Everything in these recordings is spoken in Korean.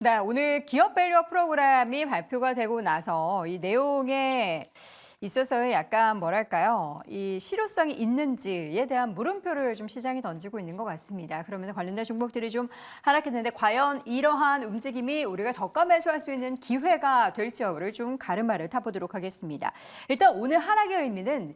네, 오늘 기업 밸류업 프로그램이 발표가 되고 나서 이 내용에 있어서 약간 뭐랄까요? 이 실효성이 있는지에 대한 물음표를 좀 시장이 던지고 있는 것 같습니다. 그러면서 관련된 종목들이 좀 하락했는데 과연 이러한 움직임이 우리가 저가 매수할 수 있는 기회가 될지 여부를 좀 가름하를 타보도록 하겠습니다. 일단 오늘 하락의 의미는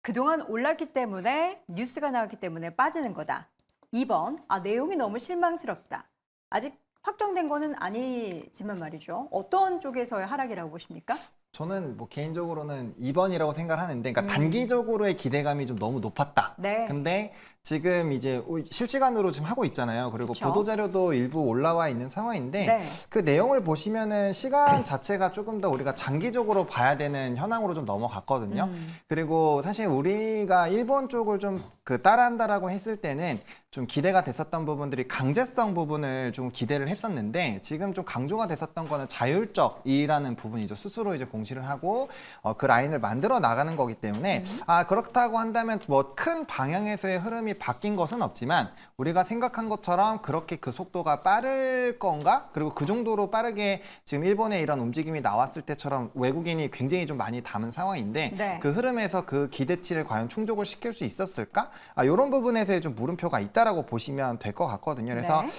그동안 올랐기 때문에 뉴스가 나왔기 때문에 빠지는 거다. 2번, 내용이 너무 실망스럽다. 아직 확정된 거는 아니지만 말이죠. 어떤 쪽에서의 하락이라고 보십니까? 저는 뭐 개인적으로는 2번이라고 생각하는데, 그러니까 단기적으로의 기대감이 좀 너무 높았다. 네. 근데 지금 이제 실시간으로 지금 하고 있잖아요. 그리고 그쵸? 보도자료도 일부 올라와 있는 상황인데, 네. 그 내용을 보시면은 시간 자체가 조금 더 우리가 장기적으로 봐야 되는 현황으로 좀 넘어갔거든요. 그리고 사실 우리가 일본 쪽을 좀 따라한다라고 했을 때는 좀 기대가 됐었던 부분들이 강제성 부분을 좀 기대를 했었는데, 지금 좀 강조가 됐었던 거는 자율적이라는 부분이죠. 스스로 이제 공시를 하고 그 라인을 만들어 나가는 거기 때문에 그렇다고 한다면 뭐 큰 방향에서의 흐름이 바뀐 것은 없지만, 우리가 생각한 것처럼 그렇게 그 속도가 빠를 건가? 그리고 그 정도로 빠르게 지금 일본의 이런 움직임이 나왔을 때처럼 외국인이 굉장히 좀 많이 담은 상황인데, 네. 그 흐름에서 그 기대치를 과연 충족을 시킬 수 있었을까? 이런 부분에서의 좀 물음표가 있다라고 보시면 될 것 같거든요. 그래서 네.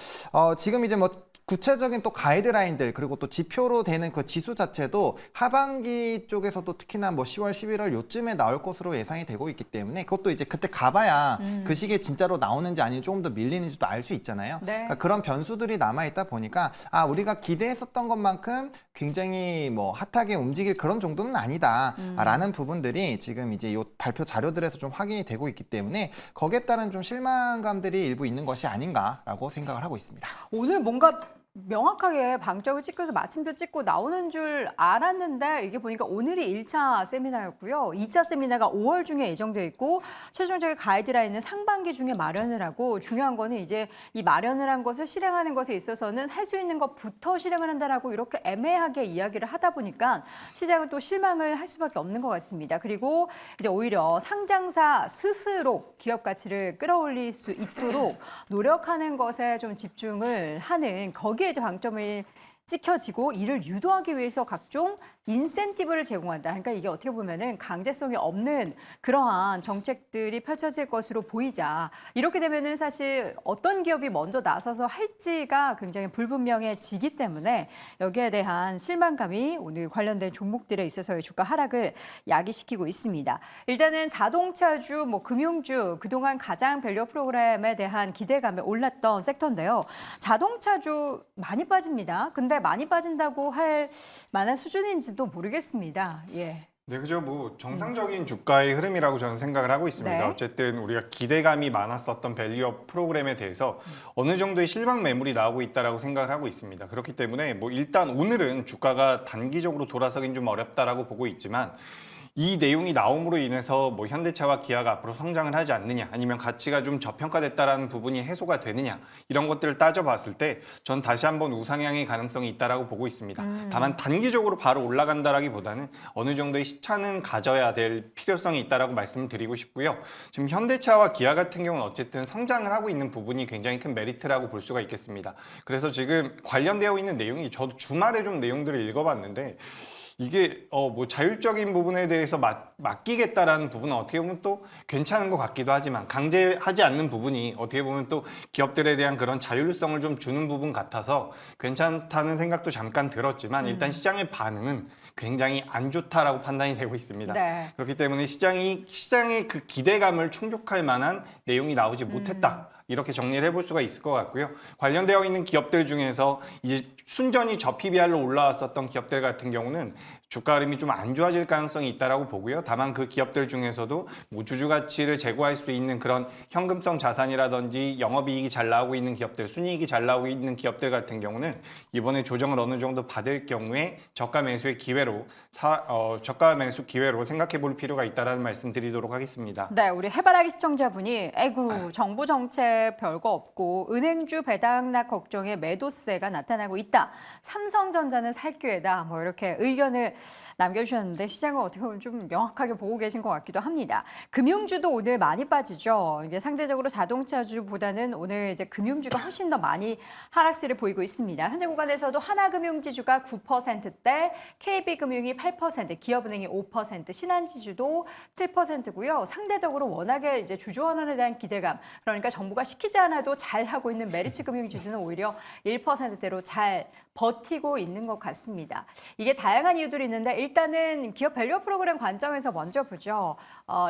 지금 이제 뭐 구체적인 또 가이드라인들, 그리고 또 지표로 되는 그 지수 자체도 하반기 쪽에서도 특히나 뭐 10월, 11월 요쯤에 나올 것으로 예상이 되고 있기 때문에, 그것도 이제 그때 가봐야 그 시기에 진짜로 나오는지 아니면 조금 더 밀리는지도 알 수 있잖아요. 네. 그러니까 그런 변수들이 남아있다 보니까 우리가 기대했었던 것만큼 굉장히 뭐 핫하게 움직일 그런 정도는 아니다라는 부분들이 지금 이제 이 발표 자료들에서 좀 확인이 되고 있기 때문에, 거기에 따른 좀 실망감들이 일부 있는 것이 아닌가라고 생각을 하고 있습니다. 오늘 뭔가 명확하게 방점을 찍고서 마침표 찍고 나오는 줄 알았는데 이게 보니까 오늘이 1차 세미나였고요. 2차 세미나가 5월 중에 예정돼 있고 최종적인 가이드라인은 상반기 중에 마련을 하고, 중요한 거는 이제 이 마련을 한 것을 실행하는 것에 있어서는 할 수 있는 것부터 실행을 한다라고 이렇게 애매하게 이야기를 하다 보니까 시장은 또 실망을 할 수밖에 없는 것 같습니다. 그리고 이제 오히려 상장사 스스로 기업 가치를 끌어올릴 수 있도록 노력하는 것에 좀 집중을 하는, 거기에 이제 방점이 찍혀지고 이를 유도하기 위해서 각종 인센티브를 제공한다. 그러니까 이게 어떻게 보면은 강제성이 없는 그러한 정책들이 펼쳐질 것으로 보이자, 이렇게 되면은 사실 어떤 기업이 먼저 나서서 할지가 굉장히 불분명해지기 때문에 여기에 대한 실망감이 오늘 관련된 종목들에 있어서의 주가 하락을 야기시키고 있습니다. 일단은 자동차주, 뭐 금융주, 그동안 가장 밸류 프로그램에 대한 기대감에 올랐던 섹터인데요. 자동차주 많이 빠집니다. 근데 많이 빠진다고 할 만한 수준인지도 모르겠습니다. 예. 네, 그죠. 뭐 정상적인 주가의 흐름이라고 저는 생각을 하고 있습니다. 네. 어쨌든 우리가 기대감이 많았었던 밸류업 프로그램에 대해서 어느 정도의 실망 매물이 나오고 있다라고 생각을 하고 있습니다. 그렇기 때문에 뭐 일단 오늘은 주가가 단기적으로 돌아서긴 좀 어렵다라고 보고 있지만, 이 내용이 나옴으로 인해서 뭐 현대차와 기아가 앞으로 성장을 하지 않느냐, 아니면 가치가 좀 저평가됐다라는 부분이 해소가 되느냐, 이런 것들을 따져봤을 때 전 다시 한번 우상향의 가능성이 있다라고 보고 있습니다. 다만 단기적으로 바로 올라간다라기보다는 어느 정도의 시차는 가져야 될 필요성이 있다라고 말씀을 드리고 싶고요. 지금 현대차와 기아 같은 경우는 어쨌든 성장을 하고 있는 부분이 굉장히 큰 메리트라고 볼 수가 있겠습니다. 그래서 지금 관련되어 있는 내용이, 저도 주말에 좀 내용들을 읽어봤는데, 이게 뭐 자율적인 부분에 대해서 맡기겠다라는 부분은 어떻게 보면 또 괜찮은 것 같기도 하지만, 강제하지 않는 부분이 어떻게 보면 또 기업들에 대한 그런 자율성을 좀 주는 부분 같아서 괜찮다는 생각도 잠깐 들었지만, 일단 시장의 반응은 굉장히 안 좋다라고 판단이 되고 있습니다. 네. 그렇기 때문에 시장의 그 기대감을 충족할 만한 내용이 나오지 못했다, 이렇게 정리를 해볼 수가 있을 것 같고요. 관련되어 있는 기업들 중에서 이제 순전히 저 PBR로 올라왔었던 기업들 같은 경우는 주가 흐름이 좀 안 좋아질 가능성이 있다라고 보고요. 다만 그 기업들 중에서도 뭐 주주 가치를 제고할 수 있는 그런 현금성 자산이라든지 영업이익이 잘 나오고 있는 기업들, 순이익이 잘 나오고 있는 기업들 같은 경우는 이번에 조정을 어느 정도 받을 경우에 저가 매수 기회로 생각해 볼 필요가 있다라는 말씀 드리도록 하겠습니다. 네, 우리 해바라기 시청자분이 아이고 정부 정책 별거 없고 은행주 배당락 걱정에 매도세가 나타나고 있다. 삼성전자는 살 기회다. 뭐 이렇게 의견을 남겨주셨는데 시장을 어떻게 보면 좀 명확하게 보고 계신 것 같기도 합니다. 금융주도 오늘 많이 빠지죠. 이게 상대적으로 자동차주보다는 오늘 이제 금융주가 훨씬 더 많이 하락세를 보이고 있습니다. 현재 구간에서도 하나금융지주가 9%대, KB금융이 8%, 기업은행이 5%, 신한지주도 7%고요. 상대적으로 워낙에 이제 주주환원에 대한 기대감, 그러니까 정부가 시키지 않아도 잘 하고 있는 메리츠금융지주는 오히려 1%대로 잘 버티고 있는 것 같습니다. 이게 다양한 이유들이 있는데 일단은 기업 밸류 프로그램 관점에서 먼저 보죠.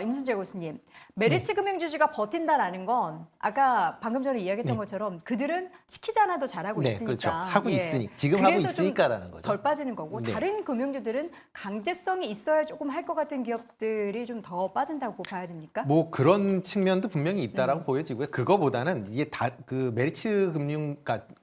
임순재 교수님, 메리츠금융지주가 버틴다라는 건 아까 방금 전에 이야기했던 것처럼 그들은 시키지 않아도 잘하고 네, 있으니까. 그렇죠. 하고 있으니 지금 하고 그래서 좀 있으니까라는 거죠. 덜 빠지는 거고 네. 다른 금융주들은 강제성이 있어야 조금 할 것 같은 기업들이 좀 더 빠진다고 봐야 됩니까? 뭐 그런 측면도 분명히 있다라고 보여지고요. 그거보다는 이게 그 메리츠 금융,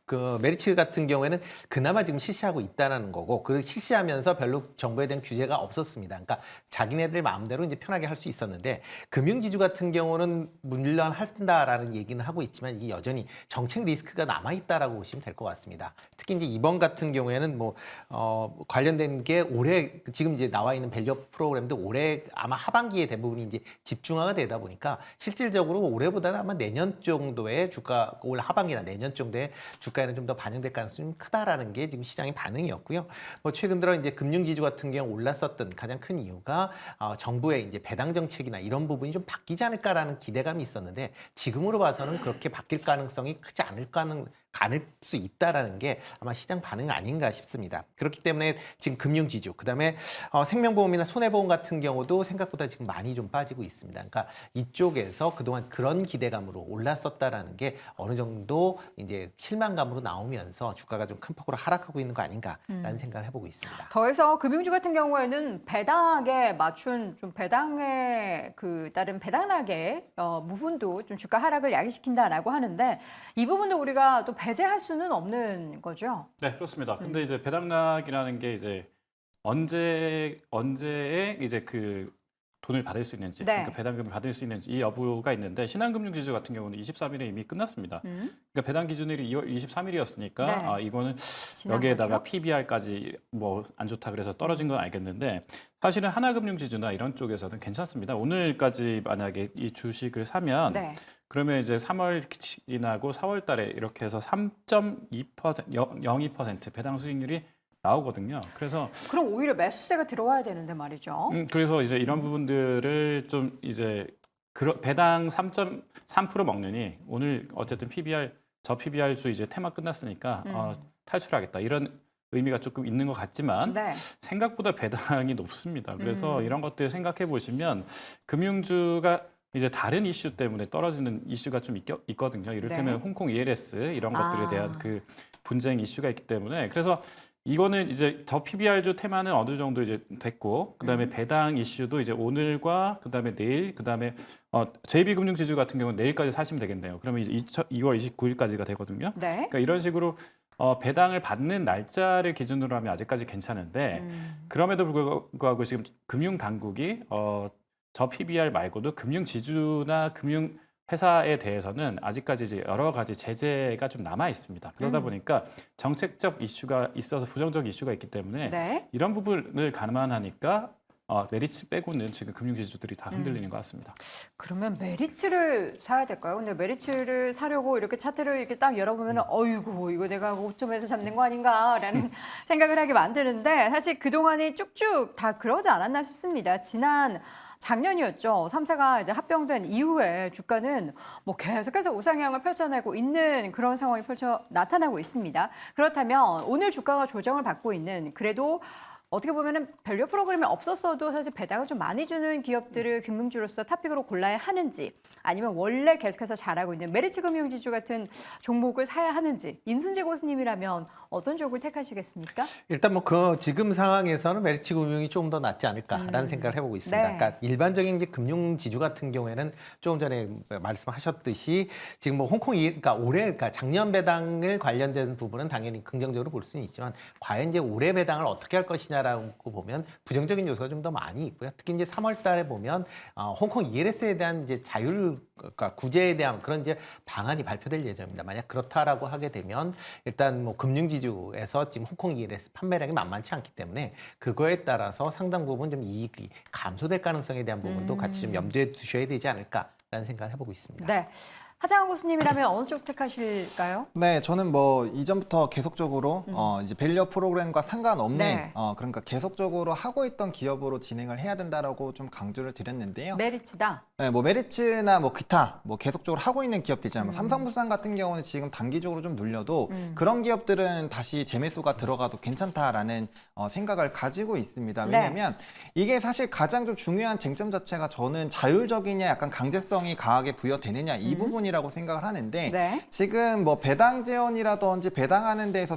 그 메리츠 같은 경우에는 그나마 지금 실시하고 있다는 거고, 그 실시하면서 별로 정부에 대한 규제가 없었습니다. 그러니까 자기네들 마음대로 이제 편하게 할 수 있었는데, 금융지주 같은 경우는 물론 한다라는 얘기는 하고 있지만 이게 여전히 정책 리스크가 남아 있다라고 보시면 될 것 같습니다. 특히 이제 이번 같은 경우에는 관련된 게 올해 지금 이제 나와 있는 밸류 프로그램도 올해 아마 하반기에 대부분이 이제 집중화가 되다 보니까 실질적으로 올해보다는 아마 내년 정도의 주가, 올 하반기나 내년 정도의 주가에는 좀 더 반영될 가능성이 좀 크다라는 게 지금 시장의 반응이었고요. 최근 들어 이제 금융지주 같은 경우 올랐었던 가장 큰 이유가 정부의 이제 배당 정책이나 이런 부분이 좀 바뀌지 않을까라는 기대감이 있었는데, 지금으로 봐서는 그렇게 바뀔 가능성이 크지 않을 수 있다라는 게 아마 시장 반응 아닌가 싶습니다. 그렇기 때문에 지금 금융지주, 그다음에 생명보험이나 손해보험 같은 경우도 생각보다 지금 많이 좀 빠지고 있습니다. 그러니까 이쪽에서 그동안 그런 기대감으로 올랐었다라는 게 어느 정도 이제 실망감으로 나오면서 주가가 좀 큰 폭으로 하락하고 있는 거 아닌가라는 생각을 해보고 있습니다. 더해서 금융주 같은 경우에는 배당에 맞춘 좀 배당에 따른 배당락의 부분도 좀 주가 하락을 야기시킨다라고 하는데 이 부분도 우리가 또 배제할 수는 없는 거죠. 네, 그렇습니다. 근데 이제 배당락이라는 게 이제 언제에 이제 그 돈을 받을 수 있는지, 네. 그러니까 배당금을 받을 수 있는지 이 여부가 있는데, 신한금융지주 같은 경우는 23일에 이미 끝났습니다. 그러니까 배당 기준일이 2월 23일이었으니까 네. 이거는 지난 여기에다가 거죠? PBR까지 뭐 안 좋다 그래서 떨어진 건 알겠는데, 사실은 하나금융지주나 이런 쪽에서는 괜찮습니다. 오늘까지 만약에 이 주식을 사면 네. 그러면 이제 3월 지나고 4월 달에 이렇게 해서 3.02% 배당 수익률이 나오거든요. 그래서 그럼 오히려 매수세가 들어와야 되는데 말이죠. 그래서 이제 이런 부분들을 좀 이제 배당 3.3% 먹느니 오늘 어쨌든 저 PBR 주 이제 테마 끝났으니까 탈출하겠다 이런 의미가 조금 있는 것 같지만 네. 생각보다 배당이 높습니다. 그래서 이런 것들 생각해 보시면 금융주가 이제 다른 이슈 때문에 떨어지는 이슈가 좀 있거든요. 이를테면 네. 홍콩 ELS 이런 것들에 대한 그 분쟁 이슈가 있기 때문에, 그래서 이거는 이제 저 PBR주 테마는 어느 정도 이제 됐고, 그다음에 배당 이슈도 이제 오늘과 그다음에 내일, 그다음에 JB금융지주 같은 경우는 내일까지 사시면 되겠네요. 그러면 이제 2월 29일까지가 되거든요. 네. 그러니까 이런 식으로 배당을 받는 날짜를 기준으로 하면 아직까지 괜찮은데, 그럼에도 불구하고 지금 금융 당국이 저 PBR 말고도 금융지주나 금융 회사에 대해서는 아직까지 이제 여러 가지 제재가 좀 남아 있습니다. 그러다 보니까 정책적 이슈가 있어서 부정적 이슈가 있기 때문에 네. 이런 부분을 감안하니까 메리츠 빼고는 지금 금융지주들이 다 흔들리는 것 같습니다. 그러면 메리츠를 사야 될까요? 근데 메리츠를 사려고 이렇게 차트를 이렇게 딱 열어보면 어이구 이거 내가 고점에서 잡는 거 아닌가라는 생각을 하게 만드는데, 사실 그동안이 쭉쭉 다 그러지 않았나 싶습니다. 작년이었죠. 3사가 이제 합병된 이후에 주가는 뭐 계속해서 우상향을 펼쳐내고 있는 그런 상황이 나타나고 있습니다. 그렇다면 오늘 주가가 조정을 받고 있는, 그래도 어떻게 보면은 밸류 프로그램이 없었어도 사실 배당을 좀 많이 주는 기업들을 금융주로서 탑픽으로 골라야 하는지, 아니면 원래 계속해서 잘하고 있는 메리츠 금융지주 같은 종목을 사야 하는지, 임순재 교수님이라면 어떤 쪽을 택하시겠습니까? 일단 그 지금 상황에서는 메리츠 금융이 조금 더 낫지 않을까라는 생각을 해보고 있습니다. 네. 그러니까 일반적인 이제 금융 지주 같은 경우에는 조금 전에 말씀하셨듯이 지금 그러니까 그러니까 작년 배당을 관련된 부분은 당연히 긍정적으로 볼 수는 있지만, 과연 이제 올해 배당을 어떻게 할 것이냐 있다라고 보면 부정적인 요소가 좀 더 많이 있고요. 특히 이제 3월 달에 보면 홍콩 ELS에 대한 이제 그러니까 구제에 대한 그런 이제 방안이 발표될 예정입니다. 만약 그렇다라고 하게 되면 일단 뭐 금융지주에서 지금 홍콩 ELS 판매량이 만만치 않기 때문에 그거에 따라서 상당 부분 좀 이익이 감소될 가능성에 대한 부분도 같이 좀 염두에 두셔야 되지 않을까라는 생각을 해보고 있습니다. 네. 하장원 교수님이라면 어느 쪽 택하실까요? 네, 저는 뭐 이전부터 계속적으로 이제 밸류업 프로그램과 상관없는 네. 그러니까 계속적으로 하고 있던 기업으로 진행을 해야 된다라고 좀 강조를 드렸는데요. 메리츠다. 네, 뭐 메리츠나 뭐 기타 뭐 계속적으로 하고 있는 기업들 있잖아요. 삼성물산 같은 경우는 지금 단기적으로 좀 눌려도 그런 기업들은 다시 재매수가 들어가도 괜찮다라는 생각을 가지고 있습니다. 왜냐하면 이게 사실 가장 좀 중요한 쟁점 자체가 저는 자율적이냐 약간 강제성이 강하게 부여되느냐 이 부분이라고 생각을 하는데 네. 지금 뭐 배당 제한이라든지 배당하는 데에서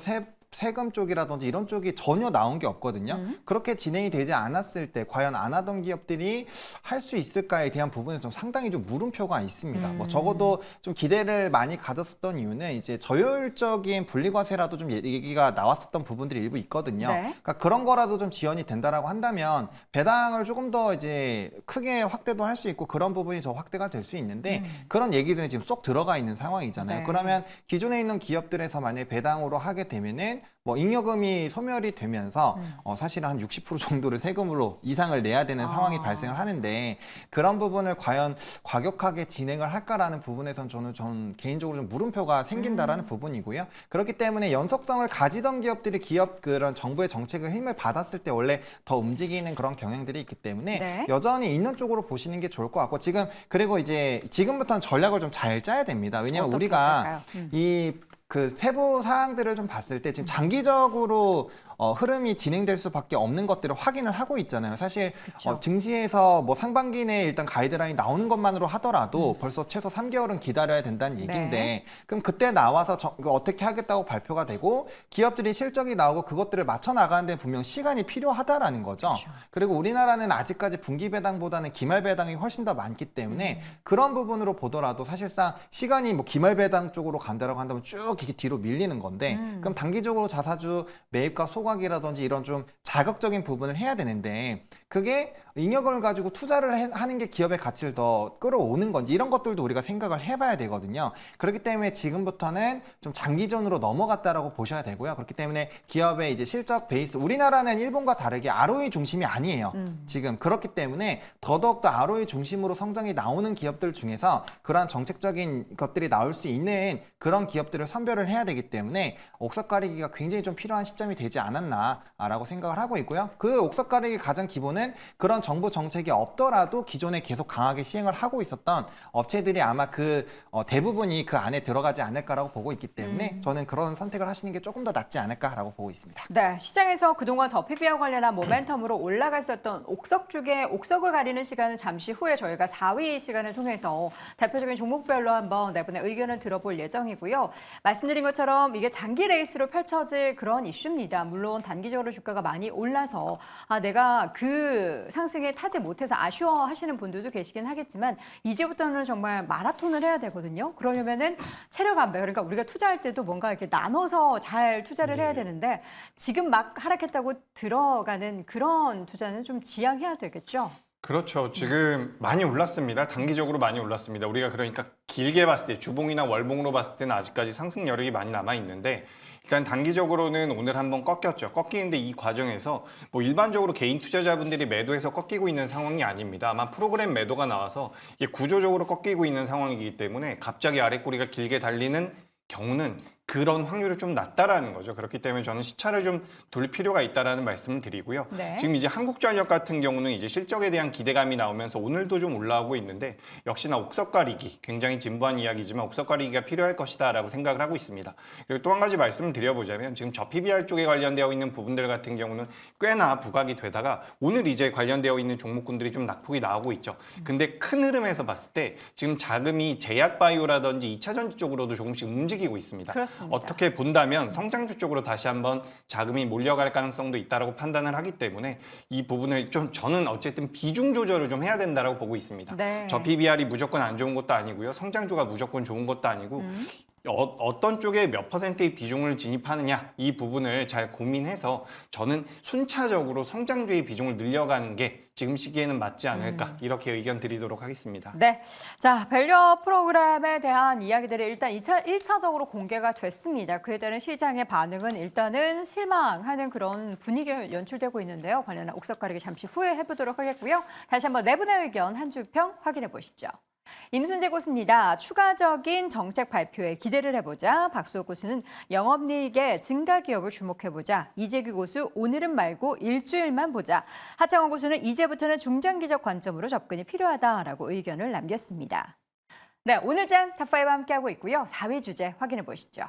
세금 쪽이라든지 이런 쪽이 전혀 나온 게 없거든요. 그렇게 진행이 되지 않았을 때 과연 안 하던 기업들이 할 수 있을까에 대한 부분에 좀 상당히 좀 물음표가 있습니다. 뭐 적어도 좀 기대를 많이 가졌었던 이유는 이제 저효율적인 분리과세라도 좀 얘기가 나왔었던 부분들이 일부 있거든요. 네. 그러니까 그런 거라도 좀 지원이 된다라고 한다면 배당을 조금 더 이제 크게 확대도 할 수 있고 그런 부분이 더 확대가 될 수 있는데 그런 얘기들은 지금 쏙 들어가 있는 상황이잖아요. 네. 그러면 기존에 있는 기업들에서 만약에 배당으로 하게 되면은 뭐 잉여금이 소멸이 되면서 사실은 한 60% 정도를 세금으로 이상을 내야 되는 상황이 발생을 하는데 그런 부분을 과연 과격하게 진행을 할까라는 부분에선 저는 개인적으로 좀 물음표가 생긴다라는 부분이고요. 그렇기 때문에 연속성을 가지던 기업들이 기업 그런 정부의 정책의 힘을 받았을 때 원래 더 움직이는 그런 경향들이 있기 때문에 네. 여전히 있는 쪽으로 보시는 게 좋을 것 같고 그리고 이제 지금부터는 전략을 좀 잘 짜야 됩니다. 왜냐하면 어떻게 우리가 짤까요? 이 그 세부 사항들을 좀 봤을 때 지금 장기적으로 흐름이 진행될 수밖에 없는 것들을 확인을 하고 있잖아요. 사실 증시에서 뭐 상반기 내에 일단 가이드라인 나오는 것만으로 하더라도 벌써 최소 3개월은 기다려야 된다는 얘기인데 네. 그럼 그때 나와서 어떻게 하겠다고 발표가 되고 기업들이 실적이 나오고 그것들을 맞춰 나가는데 분명 시간이 필요하다라는 거죠. 그리고 우리나라는 아직까지 분기 배당보다는 기말 배당이 훨씬 더 많기 때문에 그런 부분으로 보더라도 사실상 시간이 뭐 기말 배당 쪽으로 간다라고 한다면 쭉 이게 뒤로 밀리는 건데 그럼 단기적으로 자사주 매입과 소각이라든지 이런 좀 자극적인 부분을 해야 되는데 그게 잉여금을 가지고 투자를 하는 게 기업의 가치를 더 끌어오는 건지 이런 것들도 우리가 생각을 해봐야 되거든요. 그렇기 때문에 지금부터는 좀 장기전으로 넘어갔다라고 보셔야 되고요. 그렇기 때문에 기업의 이제 실적 베이스 우리나라는 일본과 다르게 ROE 중심이 아니에요. 지금 그렇기 때문에 더더욱더 ROE 중심으로 성장이 나오는 기업들 중에서 그러한 정책적인 것들이 나올 수 있는 그런 기업들을 선별을 해야 되기 때문에 옥석 가리기가 굉장히 좀 필요한 시점이 되지 않았나라고 생각을 하고 있고요. 그 옥석 가리기 가장 기본은 그런 정부 정책이 없더라도 기존에 계속 강하게 시행을 하고 있었던 업체들이 아마 그 대부분이 그 안에 들어가지 않을까라고 보고 있기 때문에 저는 그런 선택을 하시는 게 조금 더 낫지 않을까라고 보고 있습니다. 네, 시장에서 그동안 저PB와 관련한 모멘텀으로 올라갔었던 옥석 중에 옥석을 가리는 시간은 잠시 후에 저희가 4위 시간을 통해서 대표적인 종목별로 한번 내분의 의견을 들어볼 예정이고요. 말씀드린 것처럼 이게 장기 레이스로 펼쳐질 그런 이슈입니다. 물론 단기적으로 주가가 많이 올라서 내가 그 상승에 타지 못해서 아쉬워하시는 분들도 계시긴 하겠지만 이제부터는 정말 마라톤을 해야 되거든요. 그러려면은 체력 안배 그러니까 우리가 투자할 때도 뭔가 이렇게 나눠서 잘 투자를 해야 되는데 지금 막 하락했다고 들어가는 그런 투자는 좀 지양해야 되겠죠. 그렇죠. 지금 많이 올랐습니다. 단기적으로 많이 올랐습니다. 우리가 그러니까 길게 봤을 때 주봉이나 월봉으로 봤을 때는 아직까지 상승 여력이 많이 남아 있는데 일단 단기적으로는 오늘 한번 꺾였죠. 꺾이는데 이 과정에서 뭐 일반적으로 개인 투자자분들이 매도해서 꺾이고 있는 상황이 아닙니다. 아마 프로그램 매도가 나와서 이게 구조적으로 꺾이고 있는 상황이기 때문에 갑자기 아랫꼬리가 길게 달리는 경우는 그런 확률이 좀 낮다라는 거죠. 그렇기 때문에 저는 시차를 좀 둘 필요가 있다라는 말씀을 드리고요. 네. 지금 이제 한국전력 같은 경우는 이제 실적에 대한 기대감이 나오면서 오늘도 좀 올라오고 있는데 역시나 옥석 가리기 굉장히 진부한 이야기지만 옥석 가리기가 필요할 것이다라고 생각을 하고 있습니다. 그리고 또 한 가지 말씀을 드려보자면 지금 저PBR 쪽에 관련되어 있는 부분들 같은 경우는 꽤나 부각이 되다가 오늘 이제 관련되어 있는 종목군들이 좀 낙폭이 나오고 있죠. 근데 큰 흐름에서 봤을 때 지금 자금이 제약바이오라든지 2차전지 쪽으로도 조금씩 움직이고 있습니다. 그렇습니다. 어떻게 본다면 성장주 쪽으로 다시 한번 자금이 몰려갈 가능성도 있다라고 판단을 하기 때문에 이 부분을 좀 저는 어쨌든 비중 조절을 좀 해야 된다라고 보고 있습니다. 네. 저PBR이 무조건 안 좋은 것도 아니고요. 성장주가 무조건 좋은 것도 아니고 어떤 쪽에 몇 퍼센트의 비중을 진입하느냐 이 부분을 잘 고민해서 저는 순차적으로 성장주의 비중을 늘려가는 게 지금 시기에는 맞지 않을까 이렇게 의견 드리도록 하겠습니다. 네. 자, 밸류업 프로그램에 대한 이야기들이 일단 1차적으로 공개가 됐습니다. 그에 따른 시장의 반응은 일단은 실망하는 그런 분위기가 연출되고 있는데요. 관련한 옥석 가리기 잠시 후에 해보도록 하겠고요. 다시 한번 네 분의 의견 한 줄평 확인해 보시죠. 임순재 고수입니다. 추가적인 정책 발표에 기대를 해보자. 박수호 고수는 영업이익의 증가 기업을 주목해보자. 이재규 고수 오늘은 말고 일주일만 보자. 하창원 고수는 이제부터는 중장기적 관점으로 접근이 필요하다라고 의견을 남겼습니다. 네, 오늘 장 탑5 함께하고 있고요. 4위 주제 확인해 보시죠.